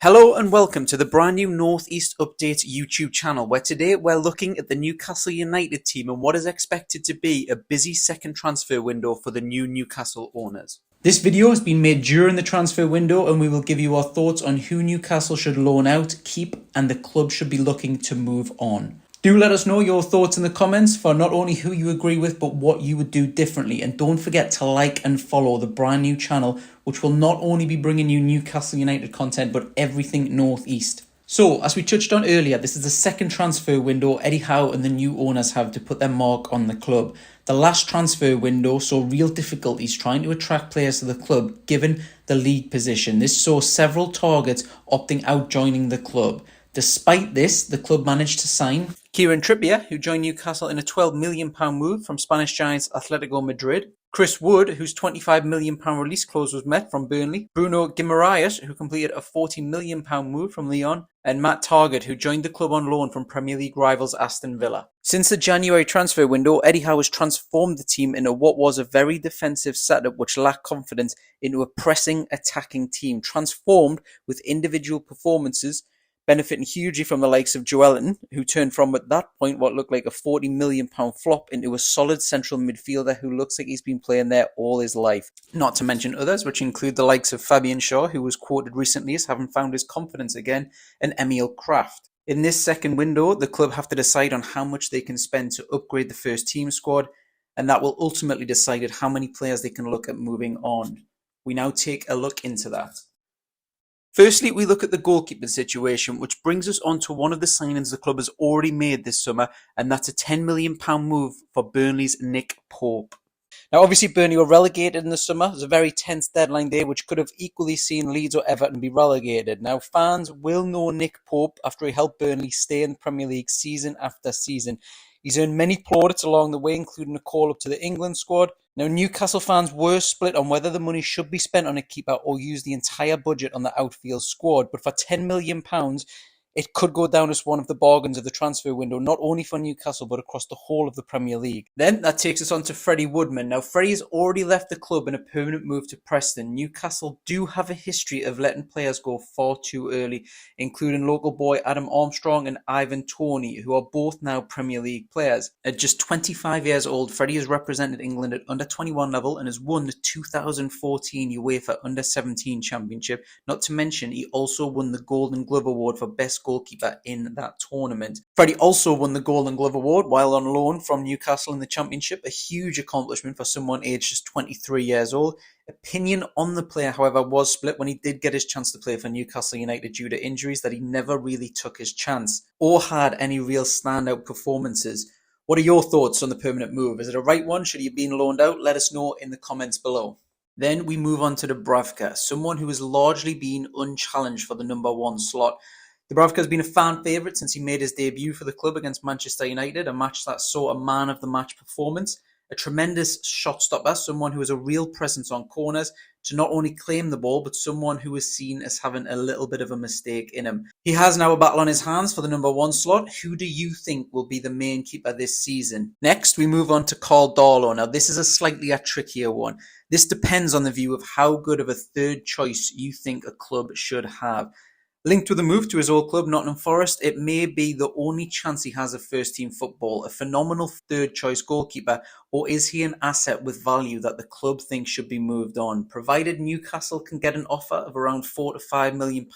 Hello and welcome to the brand new Northeast Update YouTube channel, where today we're looking at the Newcastle United team and what is expected to be a busy second transfer window for the new Newcastle owners. This video has been made during the transfer window and we will give you our thoughts on who Newcastle should loan out, keep and the club should be looking to move on. Do let us know your thoughts in the comments for not only who you agree with but what you would do differently, and don't forget to like and follow the brand new channel, which will not only be bringing you Newcastle United content but everything Northeast. So, as we touched on earlier, this is the second transfer window Eddie Howe and the new owners have to put their mark on the club. The last transfer window saw real difficulties trying to attract players to the club given the league position. This saw several targets opting out joining the club. Despite this, the club managed to sign Kieran Trippier, who joined Newcastle in a £12 million move from Spanish giants Atletico Madrid. Chris Wood, whose £25 million release clause was met from Burnley. Bruno Guimaraes, who completed a £40 million move from Lyon. And Matt Targett, who joined the club on loan from Premier League rivals Aston Villa. Since the January transfer window, Eddie Howe has transformed the team into what was a very defensive setup which lacked confidence into a pressing, attacking team, transformed with individual performances, benefiting hugely from the likes of Joelinton, who turned from at that point what looked like a £40 million flop into a solid central midfielder who looks like he's been playing there all his life. Not to mention others, which include the likes of Fabian Shaw, who was quoted recently as having found his confidence again, and Emil Kraft. In this second window, the club have to decide on how much they can spend to upgrade the first team squad, and that will ultimately decide how many players they can look at moving on. We now take a look into that. Firstly, we look at the goalkeeping situation, which brings us on to one of the signings the club has already made this summer, and that's a £10 million move for Burnley's Nick Pope. Now, obviously, Burnley were relegated in the summer. It was a very tense deadline day, which could have equally seen Leeds or Everton be relegated. Now, fans will know Nick Pope after he helped Burnley stay in the Premier League season after season. He's earned many plaudits along the way, including a call-up to the England squad. Now, Newcastle fans were split on whether the money should be spent on a keeper or use the entire budget on the outfield squad. But for £10 million, it could go down as one of the bargains of the transfer window, not only for Newcastle, but across the whole of the Premier League. Then that takes us on to Freddie Woodman. Now, Freddie's already left the club in a permanent move to Preston. Newcastle do have a history of letting players go far too early, including local boy Adam Armstrong and Ivan Toney, who are both now Premier League players. At just 25 years old, Freddie has represented England at under-21 level and has won the 2014 UEFA Under-17 Championship. Not to mention, he also won the Golden Glove Award for Best Goalkeeper in that tournament. Freddie also won the Golden Glove Award while on loan from Newcastle in the Championship, a huge accomplishment for someone aged just 23 years old. Opinion on the player, however, was split when he did get his chance to play for Newcastle United due to injuries, that he never really took his chance or had any real standout performances. What are your thoughts on the permanent move? Is it a right one? Should he have been loaned out? Let us know in the comments below. Then we move on to Dubravka, someone who has largely been unchallenged for the number one slot. Dubravka has been a fan favourite since he made his debut for the club against Manchester United, a match that saw a man-of-the-match performance, a tremendous shot stopper, someone who has a real presence on corners to not only claim the ball, but someone who is seen as having a little bit of a mistake in him. He has now a battle on his hands for the number one slot. Who do you think will be the main keeper this season? Next, we move on to Karl Darlow. Now, this is a slightly trickier one. This depends on the view of how good of a third choice you think a club should have. Linked with a move to his old club, Nottingham Forest, it may be the only chance he has of first-team football, a phenomenal third-choice goalkeeper, or is he an asset with value that the club thinks should be moved on? Provided Newcastle can get an offer of around £4 to £5 million,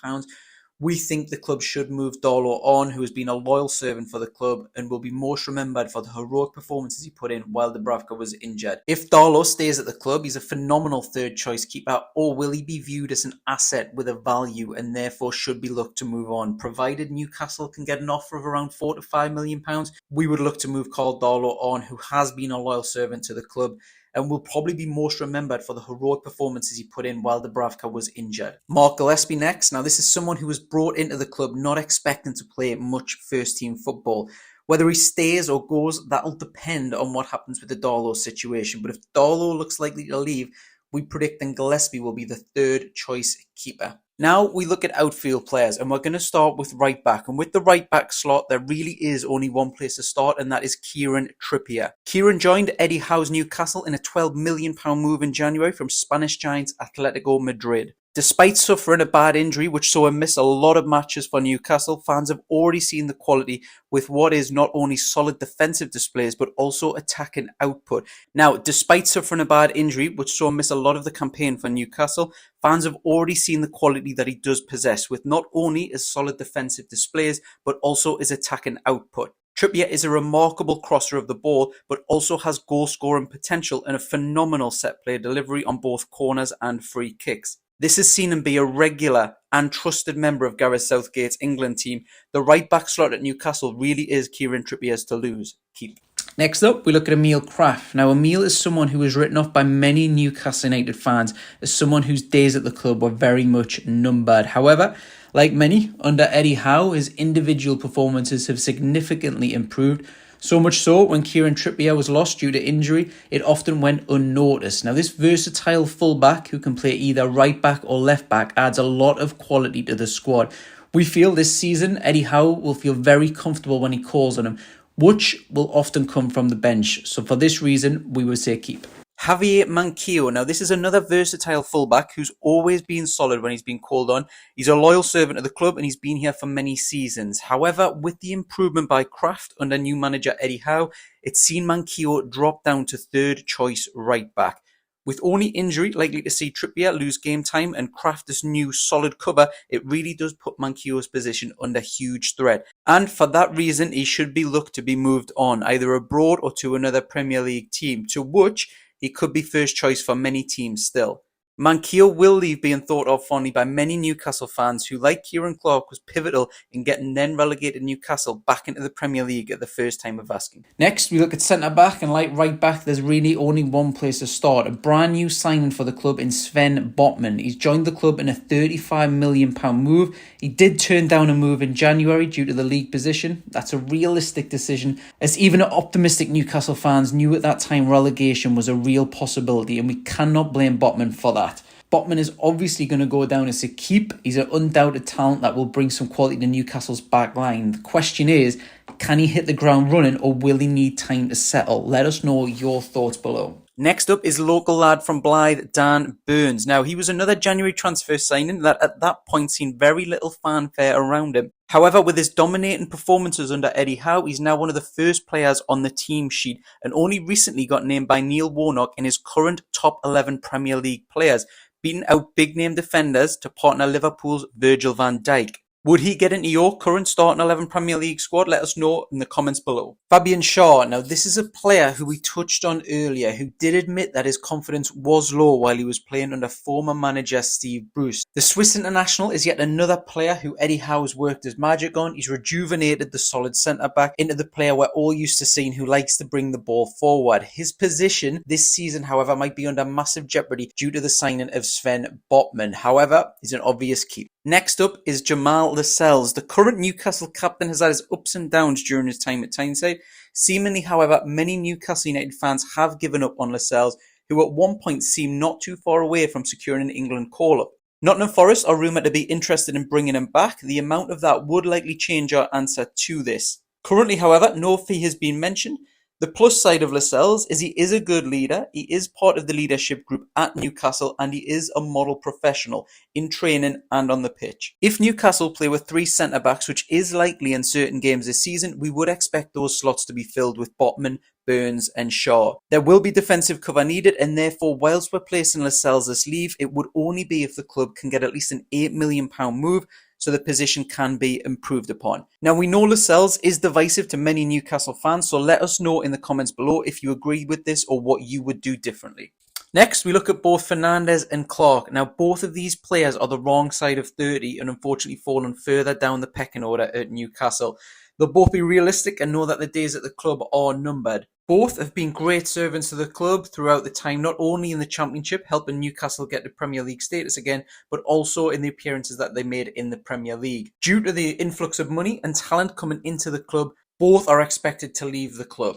we think the club should move Darlow on, who has been a loyal servant for the club and will be most remembered for the heroic performances he put in while Dubravka was injured. If Darlow stays at the club, he's a phenomenal third-choice keeper, or will he be viewed as an asset with a value and therefore should be looked to move on? Provided Newcastle can get an offer of around £4 to £5 million, we would look to move Karl Darlow on, who has been a loyal servant to the club and will probably be most remembered for the heroic performances he put in while Dubravka was injured. Mark Gillespie next. Now, this is someone who was brought into the club not expecting to play much first-team football. Whether he stays or goes, that'll depend on what happens with the Darlow situation. But if Darlow looks likely to leave, we predict that Gillespie will be the third-choice keeper. Now we look at outfield players, and we're going to start with right back. And with the right back slot, there really is only one place to start, and that is Kieran Trippier. Kieran joined Eddie Howe's Newcastle in a £12 million move in January from Spanish giants Atletico Madrid. Despite suffering a bad injury, which saw him miss a lot of matches for Newcastle, fans have already seen the quality with what is not only solid defensive displays, but also attacking output. Now, despite suffering a bad injury, which saw him miss a lot of the campaign for Newcastle, fans have already seen the quality that he does possess, with not only his solid defensive displays, but also his attacking output. Trippier is a remarkable crosser of the ball, but also has goal-scoring potential and a phenomenal set-play delivery on both corners and free kicks. This has seen him be a regular and trusted member of Gareth Southgate's England team. The right-back slot at Newcastle really is Kieran Trippier's to lose. Keep. Next up, we look at Emil Krafth. Now, Emil is someone who was written off by many Newcastle United fans as someone whose days at the club were very much numbered. However, like many, under Eddie Howe, his individual performances have significantly improved. So much so, when Kieran Trippier was lost due to injury, it often went unnoticed. Now, this versatile fullback who can play either right back or left back adds a lot of quality to the squad. We feel this season, Eddie Howe will feel very comfortable when he calls on him, which will often come from the bench. So for this reason, we would say keep. Javier Manquillo. Now, this is another versatile fullback who's always been solid when he's been called on. He's a loyal servant of the club and he's been here for many seasons. However, with the improvement by Krafth under new manager Eddie Howe, it's seen Manquillo drop down to third choice right back. With only injury likely to see Trippier lose game time and Krafth's new solid cover, it really does put Manquillo's position under huge threat. And for that reason, he should be looked to be moved on, either abroad or to another Premier League team, to which he could be first choice for many teams still. Manquillo will leave being thought of fondly by many Newcastle fans who, like Kieran Clark, was pivotal in getting then relegated Newcastle back into the Premier League at the first time of asking. Next, we look at centre-back, and like right-back, there's really only one place to start. A brand new signing for the club in Sven Botman. He's joined the club in a £35 million move. He did turn down a move in January due to the league position. That's a realistic decision, as even optimistic Newcastle fans knew at that time relegation was a real possibility, and we cannot blame Botman for that. Botman is obviously going to go down as a keep. He's an undoubted talent that will bring some quality to Newcastle's back line. The question is, can he hit the ground running or will he need time to settle? Let us know your thoughts below. Next up is local lad from Blythe, Dan Burns. Now, he was another January transfer signing that at that point seen very little fanfare around him. However, with his dominating performances under Eddie Howe, he's now one of the first players on the team sheet and only recently got named by Neil Warnock in his current top 11 Premier League players, beating out big-name defenders to partner Liverpool's Virgil van Dijk. Would he get into your current starting 11 Premier League squad? Let us know in the comments below. Fabian Schär. Now, this is a player who we touched on earlier who did admit that his confidence was low while he was playing under former manager Steve Bruce. The Swiss international is yet another player who Eddie Howe has worked his magic on. He's rejuvenated the solid centre-back into the player we're all used to seeing who likes to bring the ball forward. His position this season, however, might be under massive jeopardy due to the signing of Sven Botman. However, he's an obvious keep. Next up is Jamal Lascelles. The current Newcastle captain has had his ups and downs during his time at Tyneside. Seemingly, however, many Newcastle United fans have given up on Lascelles, who at one point seemed not too far away from securing an England call-up. Nottingham Forest are rumoured to be interested in bringing him back. The amount of that would likely change our answer to this. Currently, however, no fee has been mentioned. The plus side of Lascelles is he is a good leader, he is part of the leadership group at Newcastle, and he is a model professional in training and on the pitch. If Newcastle play with 3 centre-backs, which is likely in certain games this season, we would expect those slots to be filled with Botman, Burns and Schär. There will be defensive cover needed, and therefore whilst we're placing Lascelles as leave, it would only be if the club can get at least an £8 million move, so the position can be improved upon. Now, we know Lascelles is divisive to many Newcastle fans, so let us know in the comments below if you agree with this or what you would do differently. Next, we look at both Fernandes and Clark. Now, both of these players are the wrong side of 30 and unfortunately fallen further down the pecking order at Newcastle. They'll both be realistic and know that the days at the club are numbered. Both have been great servants to the club throughout the time, not only in the Championship, helping Newcastle get to Premier League status again, but also in the appearances that they made in the Premier League. Due to the influx of money and talent coming into the club, both are expected to leave the club.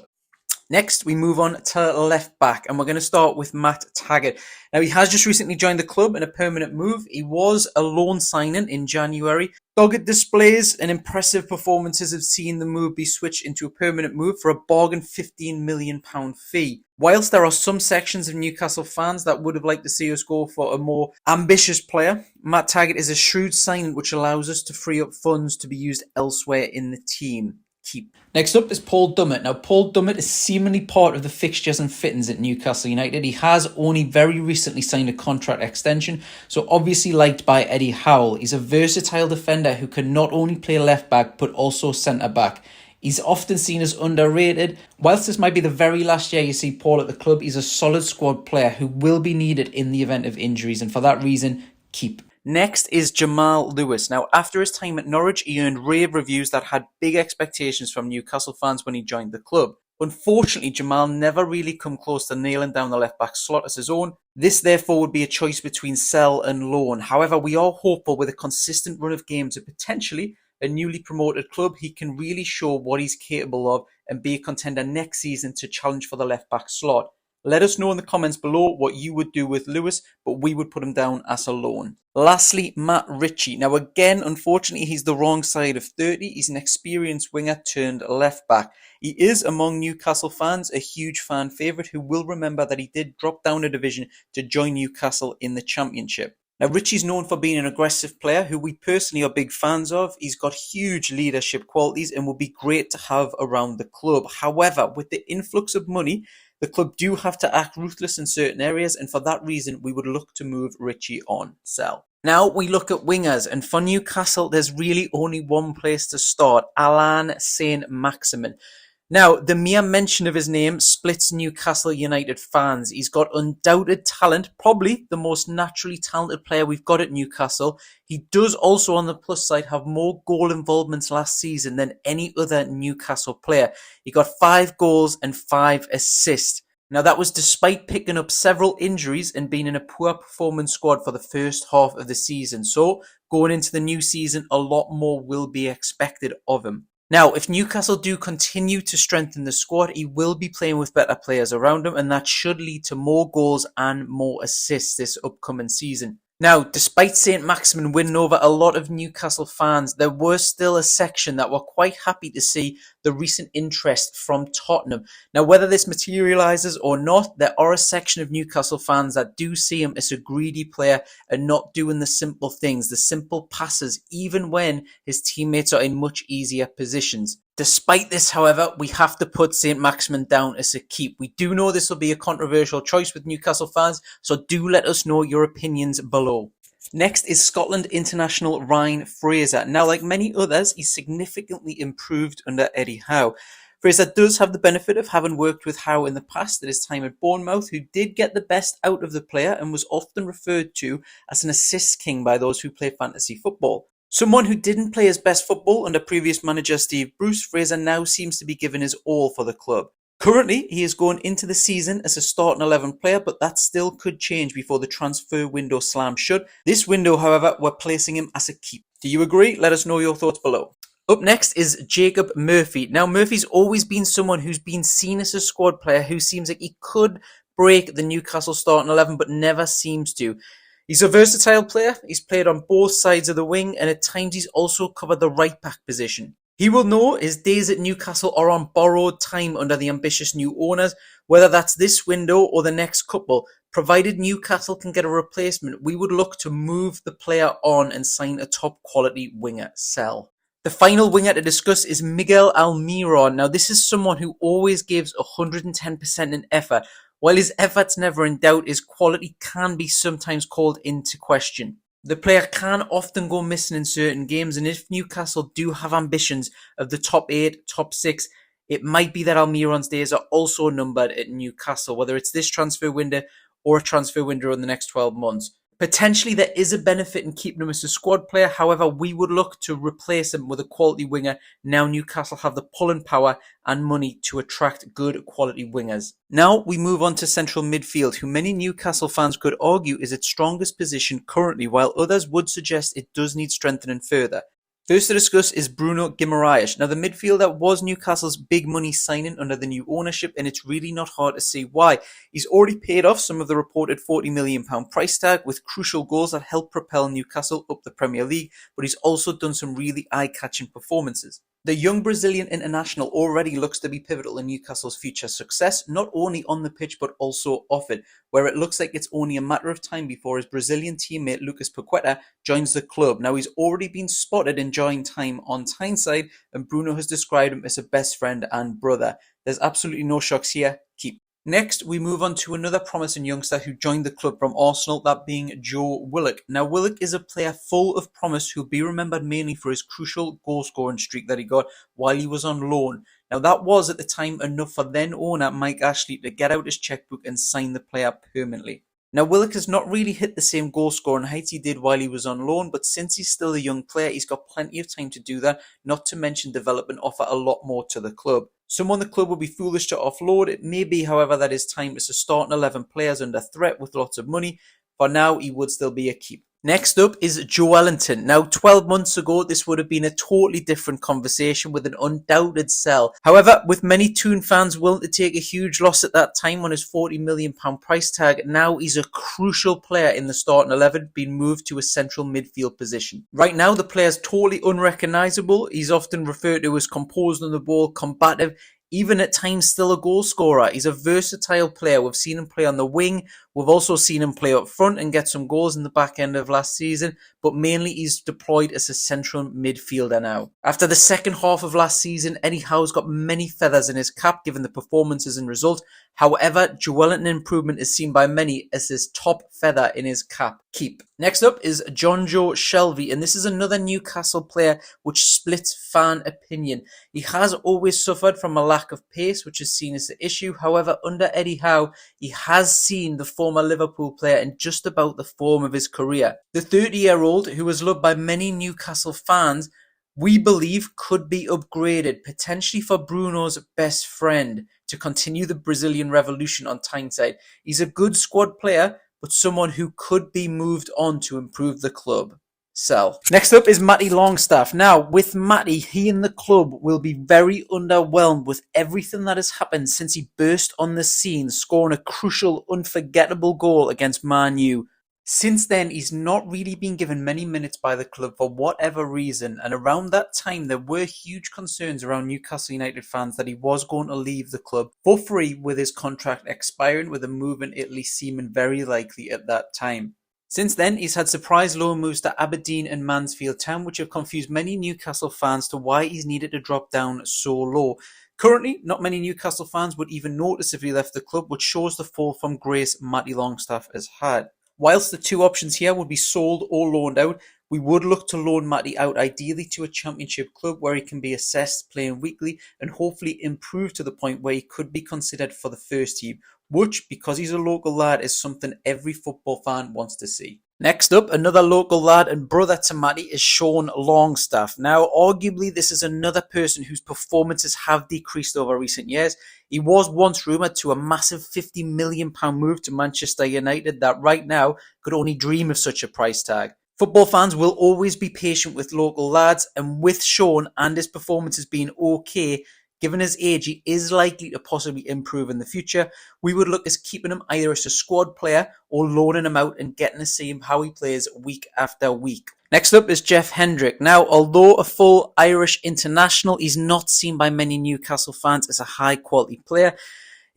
Next, we move on to left back, and we're going to start with Matt Taggart. Now, he has just recently joined the club in a permanent move. He was a loan signing in January. Dogged displays and impressive performances have seen the move be switched into a permanent move for a bargain £15 million fee. Whilst there are some sections of Newcastle fans that would have liked to see us go for a more ambitious player, Matt Taggart is a shrewd signing which allows us to free up funds to be used elsewhere in the team. Next up is Paul Dummett. Now, Paul Dummett is seemingly part of the fixtures and fittings at Newcastle United. He has only very recently signed a contract extension, so obviously liked by Eddie Howe. He's a versatile defender who can not only play left back but also centre back. He's often seen as underrated. Whilst this might be the very last year you see Paul at the club, he's a solid squad player who will be needed in the event of injuries, and for that reason, keep. Next is Jamal Lewis. Now, after his time at Norwich, he earned rave reviews that had big expectations from Newcastle fans when he joined the club. Unfortunately, Jamal never really come close to nailing down the left-back slot as his own. This, therefore, would be a choice between sell and loan. However, we are hopeful with a consistent run of games and potentially a newly promoted club, he can really show what he's capable of and be a contender next season to challenge for the left-back slot. Let us know in the comments below what you would do with Lewis, but we would put him down as a loan. Lastly, Matt Ritchie. Now again, unfortunately, he's the wrong side of 30. He's an experienced winger turned left back. He is, among Newcastle fans, a huge fan favourite who will remember that he did drop down a division to join Newcastle in the Championship. Now, Ritchie's known for being an aggressive player who we personally are big fans of. He's got huge leadership qualities and will be great to have around the club. However, with the influx of money, the club do have to act ruthless in certain areas, and for that reason, we would look to move Ritchie on sell. Now we look at wingers, and for Newcastle, there's really only one place to start, Alain Saint-Maximin. Now, the mere mention of his name splits Newcastle United fans. He's got undoubted talent, probably the most naturally talented player we've got at Newcastle. He does also, on the plus side, have more goal involvements last season than any other Newcastle player. He got 5 goals and 5 assists. Now, that was despite picking up several injuries and being in a poor performance squad for the first half of the season. So, going into the new season, a lot more will be expected of him. Now, if Newcastle do continue to strengthen the squad, he will be playing with better players around him, and that should lead to more goals and more assists this upcoming season. Now, despite Saint-Maximin winning over a lot of Newcastle fans, there was still a section that were quite happy to see the recent interest from Tottenham. Now, whether this materialises or not, there are a section of Newcastle fans that do see him as a greedy player and not doing the simple things, the simple passes, even when his teammates are in much easier positions. Despite this, however, we have to put Saint-Maximin down as a keep. We do know this will be a controversial choice with Newcastle fans, so do let us know your opinions below. Next is Scotland international Ryan Fraser. Now, like many others, he's significantly improved under Eddie Howe. Fraser does have the benefit of having worked with Howe in the past at his time at Bournemouth, who did get the best out of the player and was often referred to as an assist king by those who play fantasy football. Someone who didn't play his best football under previous manager Steve Bruce, Fraser now seems to be giving his all for the club. Currently, he is going into the season as a starting 11 player, but that still could change before the transfer window slams shut. This window, however, we're placing him as a keep. Do you agree? Let us know your thoughts below. Up next is Jacob Murphy. Now, Murphy's always been someone who's been seen as a squad player who seems like he could break the Newcastle starting 11, but never seems to. He's a versatile player. He's played on both sides of the wing, and at times he's also covered the right back position. He will know his days at Newcastle are on borrowed time under the ambitious new owners, whether that's this window or the next couple. Provided Newcastle can get a replacement, we would look to move the player on and sign a top quality winger sell. The final winger to discuss is Miguel Almiron. Now, this is someone who always gives 110% in effort. While his effort's never in doubt, his quality can be sometimes called into question. The player can often go missing in certain games, and if Newcastle do have ambitions of the top 8, top 6, it might be that Almiron's days are also numbered at Newcastle, whether it's this transfer window or a transfer window in the next 12 months. Potentially, there is a benefit in keeping him as a squad player. However, we would look to replace him with a quality winger. Now Newcastle have the pulling power and money to attract good quality wingers. Now we move on to central midfield, who many Newcastle fans could argue is its strongest position currently, while others would suggest it does need strengthening further. First to discuss is Bruno Guimaraes. Now, the midfielder was Newcastle's big money signing under the new ownership, and it's really not hard to see why. He's already paid off some of the reported £40 million price tag with crucial goals that helped propel Newcastle up the Premier League, but he's also done some really eye-catching performances. The young Brazilian international already looks to be pivotal in Newcastle's future success, not only on the pitch but also off it, where it looks like it's only a matter of time before his Brazilian teammate Lucas Paqueta joins the club. Now, he's already been spotted enjoying time on Tyneside, and Bruno has described him as a best friend and brother. There's absolutely no shocks here. Keep. Next, we move on to another promising youngster who joined the club from Arsenal, that being Joe Willock. Now, Willock is a player full of promise who'll be remembered mainly for his crucial goal-scoring streak that he got while he was on loan. Now, that was at the time enough for then owner Mike Ashley to get out his checkbook and sign the player permanently. Now, Willock has not really hit the same goal-scoring heights he did while he was on loan, but since he's still a young player, he's got plenty of time to do that, not to mention develop and offer a lot more to the club. Someone the club would be foolish to offload. It may be, however, that his time is to start 11 players under threat with lots of money. For now, he would still be a keep. Next up is Joe Ellington. Now, 12 months ago, this would have been a totally different conversation with an undoubted sell. However, with many Toon fans willing to take a huge loss at that time on his £40 million price tag, now he's a crucial player in the starting 11, being moved to a central midfield position. Right now, the player's totally unrecognisable. He's often referred to as composed on the ball, combative, even at times still a goal scorer. He's a versatile player. We've seen him play on the wing. We've also seen him play up front and get some goals in the back end of last season, but mainly he's deployed as a central midfielder now. After the second half of last season, Eddie Howe's got many feathers in his cap given the performances and result. However, Joe Ellington improvement is seen by many as his top feather in his cap. Keep. Next up is Jonjo Shelvey, and this is another Newcastle player which splits fan opinion. He has always suffered from a lack of pace, which is seen as the issue. However, under Eddie Howe, he has seen the former Liverpool player in just about the form of his career. The 30-year-old, who is loved by many Newcastle fans, we believe could be upgraded, potentially for Bruno's best friend, to continue the Brazilian revolution on Tyneside. He's a good squad player, but someone who could be moved on to improve the club. Sell. Next up is Matty Longstaff. Now, with Matty, he and the club will be very underwhelmed with everything that has happened since he burst on the scene, scoring a crucial, unforgettable goal against Man U. Since then, he's not really been given many minutes by the club for whatever reason, and around that time there were huge concerns around Newcastle United fans that he was going to leave the club for free, with his contract expiring, with a move in Italy seeming very likely at that time. Since then, he's had surprise loan moves to Aberdeen and Mansfield Town, which have confused many Newcastle fans to why he's needed to drop down so low. Currently, not many Newcastle fans would even notice if he left the club, which shows the fall from grace Matty Longstaff has had. Whilst the two options here would be sold or loaned out, we would look to loan Matty out ideally to a championship club where he can be assessed playing weekly and hopefully improve to the point where he could be considered for the first team, which, because he's a local lad, is something every football fan wants to see. Next up, another local lad and brother to Matty is Sean Longstaff. Now, arguably, this is another person whose performances have decreased over recent years. He was once rumoured to a massive £50 million move to Manchester United that right now could only dream of such a price tag. Football fans will always be patient with local lads, and with Sean and his performances being okay, given his age, he is likely to possibly improve in the future. We would look at keeping him either as a squad player or loaning him out and getting to see him how he plays week after week. Next up is Jeff Hendrick. Now, although a full Irish international, he's not seen by many Newcastle fans as a high-quality player.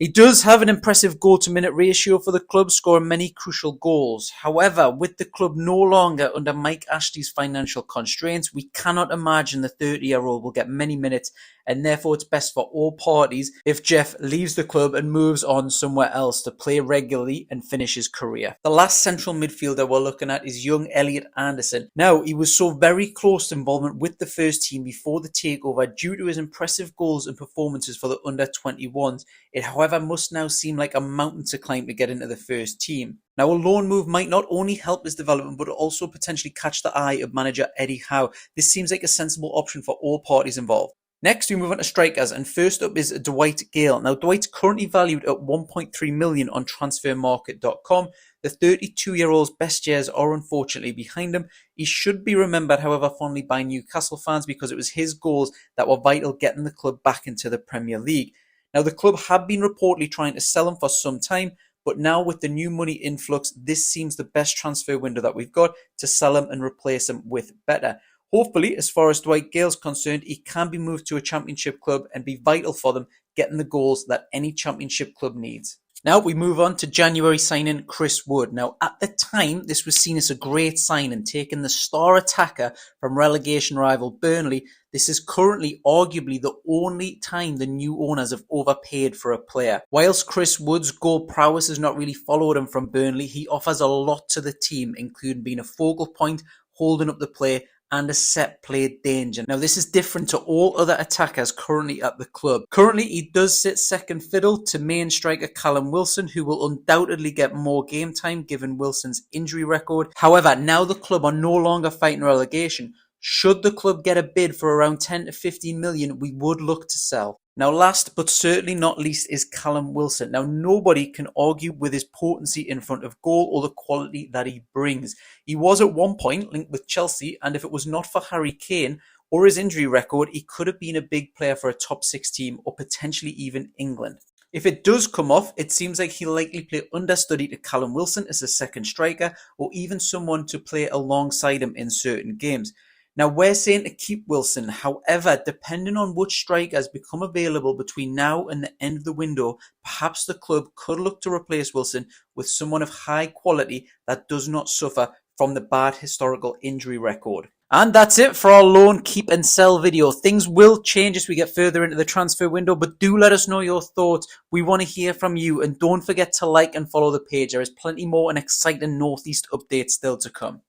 He does have an impressive goal-to-minute ratio for the club, scoring many crucial goals. However, with the club no longer under Mike Ashley's financial constraints, we cannot imagine the 30-year-old will get many minutes, and therefore it's best for all parties if Jeff leaves the club and moves on somewhere else to play regularly and finish his career. The last central midfielder we're looking at is young Elliot Anderson. Now, he was so very close to involvement with the first team before the takeover due to his impressive goals and performances for the under-21s. It, however, must now seem like a mountain to climb to get into the first team. Now, a loan move might not only help his development, but also potentially catch the eye of manager Eddie Howe. This seems like a sensible option for all parties involved. Next, we move on to strikers, and first up is Dwight Gale. Now, Dwight's currently valued at 1.3 million on transfermarket.com. The 32-year-old's best years are unfortunately behind him. He should be remembered, however, fondly by Newcastle fans because it was his goals that were vital getting the club back into the Premier League. Now, the club have been reportedly trying to sell him for some time, but now with the new money influx, this seems the best transfer window that we've got to sell him and replace him with better. Hopefully, as far as Dwight Gale's concerned, he can be moved to a championship club and be vital for them, getting the goals that any championship club needs. Now we move on to January signing Chris Wood. Now at the time, this was seen as a great signing, taking the star attacker from relegation rival Burnley. This is currently arguably the only time the new owners have overpaid for a player. Whilst Chris Wood's goal prowess has not really followed him from Burnley, he offers a lot to the team, including being a focal point, holding up the play, and a set play danger. Now this is different to all other attackers currently at the club. Currently he does sit second fiddle to main striker Callum Wilson, who will undoubtedly get more game time given Wilson's injury record. However, now the club are no longer fighting relegation. Should the club get a bid for around 10 to 15 million, we would look to sell. Now last but certainly not least is Callum Wilson. Now nobody can argue with his potency in front of goal or the quality that he brings. He was at one point linked with Chelsea, and if it was not for Harry Kane or his injury record, he could have been a big player for a top 6 team or potentially even England. If it does come off, it seems like he'll likely play understudy to Callum Wilson as a second striker or even someone to play alongside him in certain games. Now, we're saying to keep Wilson. However, depending on which strikers become available between now and the end of the window, perhaps the club could look to replace Wilson with someone of high quality that does not suffer from the bad historical injury record. And that's it for our loan, keep and sell video. Things will change as we get further into the transfer window, but do let us know your thoughts. We want to hear from you, and don't forget to like and follow the page. There is plenty more and exciting Northeast updates still to come.